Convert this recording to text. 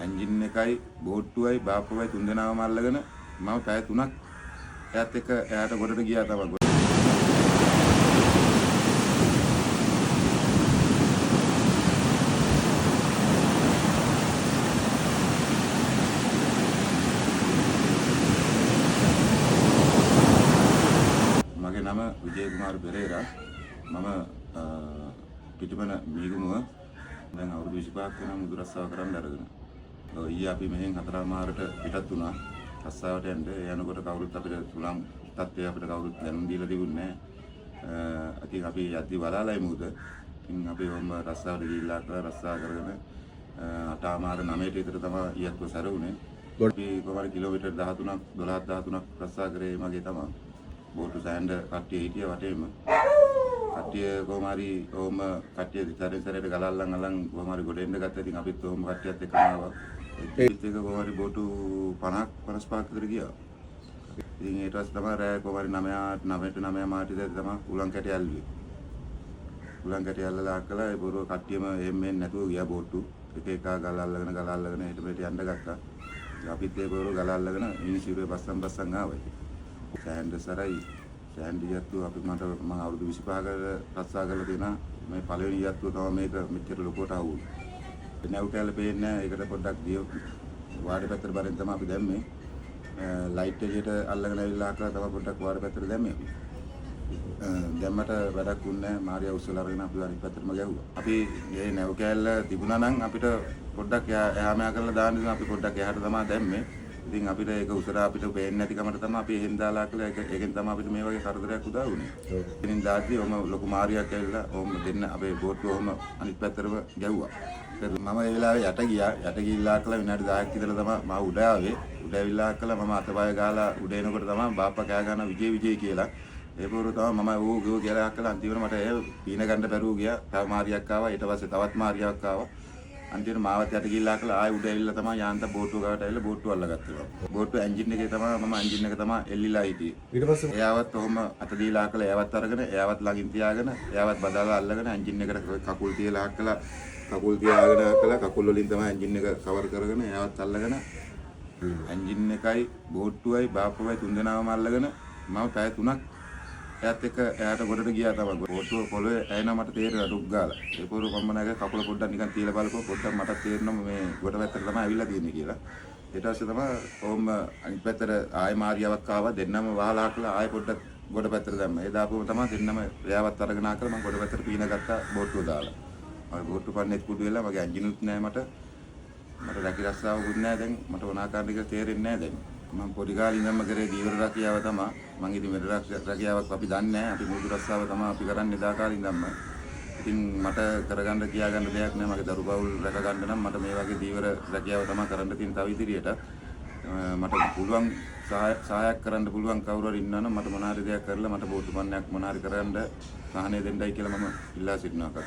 Engine එකයි බෝට්ටුවයි බාප්පුවයි තුන්දෙනාම අල්ලගෙන මම පැය 3ක් එයාත් එක්ක එයාට ගොඩට ගියා තමයි. මගේ නම විජේ කුමාර පෙරේරා. මම පිටිපන මීගමුව දැන් අවුරුදු 25ක් වෙනවා මුදු රස්සාව කරන්න අරගෙන. ඊයේ අපි මෙහෙන් 4:00ට පිටත් වුණා රස්සාවට යන්න. යනකොට කවුරුත් අපිට තුලම් තත්ත්වය අපිට කවුරුත් දැනුම් දීලා තිබුණේ නැහැ. ඉතින් අපි යද්දි බලාලයි මුද. ඉතින් අපි වොම්ම රස්සාවට ගිහිල්ලා රස්සා කරගෙන 8:00 විතර තමයි ඊයත්ව සැරුනේ. අපි කොහමද කිලෝමීටර් 13ක් 12-13ක් රස්සා කරේ මගේ තමයි. බෝට්ටු සෑන්ඩ් කට්ටිය හිටිය වටේම. කට්ටිය කොහොම හරි ඕම කට්ටිය සැරේ ගලල්ලන් අලන් කොහොම හරි ගොඩ එන්න ගත්තා. ඉතින් අපිත් ඕම කට්ටියත් එක්කම ආවා. ඒත් එක කොහොම හරි බෝට්ටු 50ක් 55ක් විතර ගියා. ඉතින් ඊට පස්සේ තමයි රෑ කොහොම හරි 9 මාටිද තමයි උලන් කැටි ඇල්ලුවේ. උලන් කැටි ඇල්ලලා කළා ඒ බොරුව කට්ටියම එහෙම මෙන්න නැතුව ගියා බෝට්ටු. එක එක ගල අල්ලගෙන හෙට මෙහෙට යන්න ගත්තා. අපිත් ඒ බොරුව ගල අල්ලගෙන ඉනිසිරුවේ බස්සන් ආවා. සෑන්ඩ් සරයි සෑන්ඩ් යත්තු අපි මම අවුරුදු 25කට රස්සා කරලා තියෙනවා. මේ පළවෙනි යත්තුව තමයි මේක මෙච්චර ලොකුවට ආවුනේ. නැවුටැල පේන්නේ නැහැ. ඒකට පොඩ්ඩක් දිය වාඩි පැත්තට බරෙන් තමයි අපි දැම්මේ. ලයිට් එළියට අල්ලගෙන ඇවිල්ලා කරලා තමයි පොඩ්ඩක් වාඩි පැත්තට දැම්මේ අපි. දැම්මට වැඩක් වුණේ නැහැ. මාරියා උස්සලා අරගෙන අපි අනිත් පැත්තටම ගැහුවා. අපි මේ නැව් කෑල්ල තිබුණා නම් අපිට පොඩ්ඩක් එහා මෙහා කරලා දාන්න ඉතින් අපි පොඩ්ඩක් එහාට තමයි දැම්මේ. ඉතින් අපිට ඒක උසර අපිට පේන්නේ නැති කමට තමයි අපි එහෙන් දාලා කියලා ඒකෙන් තමයි අපිට මේ වගේ කරදරයක් උදා වුනේ. ඉතින් දාද්දි ඔම ලොකු මාරියක් ඇවිල්ලා ඔම දෙන්න අපේ බෝට්ටුව ඔම අනිත් පැත්තටම ගැව්වා. මම ඒ වෙලාවේ යට ගියා. යට ගිහිල්ලා කළා විනාඩි 10ක් විතර තමයි මම උඩ ආවේ. උඩ ඇවිල්ලා කළා මම අතපය ගාලා උඩ එනකොට තමයි බාප්පා කෑ ගන්න විජේ කියලා. ඒ පොර තමයි මම ඌ කියලා කළා. අන්තිමට මට ඒ පීන ගන්න බැරුව ගියා. තව මාරියක් ආවා. ඊට පස්සේ තවත් මාරියක් ආවා. අන්තිමට මාවත් යට ගිහිල්ලා කළා ආයෙ උඩ ඇවිල්ලා තමයි යාන්ත බෝට්ටුව ගාවට ඇවිල්ලා බෝට්ටුව අල්ලගත්තා. බෝට්ටුව එන්ජින් එකේ තමයි මම එන්ජින් එක තමයි එල්ලිලා හිටියේ. ඊට පස්සේ එයාවත් ඔහොම අත දීලා කළා. එයාවත් අරගෙන එයාවත් ළඟින් තියාගෙන එයාවත් බදාලා අල්ලගෙන එන්ජින් එකට කකුල් තියලා හක්කලා කකුල් තියාගෙන කළා. කකුල් වලින් තමයි එන්ජින් එක කවර් කරගෙන එයාවත් අල්ලගෙන එන්ජින් එකයි බෝට්ටුවයි බාප්පුවයි තුන්දෙනාම අල්ලගෙන මම පැය 3ක් එයාත් එක්ක එයාට ගොඩට ගියා තමයි. බෝට්ටුව පොළවේ ඇයෙනවා මට තේරෙනවා ඩුක් ගාලා. ඒ පොර කොම්මනගේ කකුල පොඩ්ඩක් නිකන් තියලා බලපුවා පොඩ්ඩක් මට තේරෙනවා මේ ගොඩ පැත්තට තමයි ඇවිල්ලා තියෙන්නේ කියලා. ඊට පස්සේ තමයි ඕම අනිත් පැත්තට ආයෙ මාරියාවක් ආවා. දෙන්නම වහලා හක්ලා ආයෙ පොඩ්ඩක් ගොඩ පැත්තට දැම්මා. ඒ දාපුවම තමයි දෙන්නම එයාවත් අරගෙන ආකලා මම ගොඩ පැත්තට පීන ගත්තා බෝට්ටුව දාලා. මම බෝට්ටුව පන්නේත් කුඩු වෙලා මගේ එන්ජිනුත් නැහැ මට රැකි රස්සාවකුත් නැහැ දැන්. මට ඕන ආකාරයකට තේරෙන්නේ නැහැ දැන්. මම පොඩි කාලේ ඉඳන්ම කරේ දීවර රැකියාව තමයි. මම ඉතින් මෙතන රැකියාවක් අපි දන්නේ නැහැ. අපි මුදු රස්සාව තමයි අපි කරන්නේ දා කාලේ ඉඳන්ම. ඉතින් මට කරගන්න කියාගන්න දෙයක් නැහැ. මගේ දරු බවුල් රැක ගන්න නම් මට මේ වගේ දීවර රැකියාව තමයි කරන්න තියෙන තව ඉදිරියට. මට පුළුවන් සහායක් කරන්න පුළුවන් කවුරු හරි ඉන්නවනම් මට මොන හරි දෙයක් කරලා මට බෝට්ටු පන්නයක් මොන හරි කරන්න සහනය දෙන්නයි කියලා මම ඉල්ලා සිටිනවා.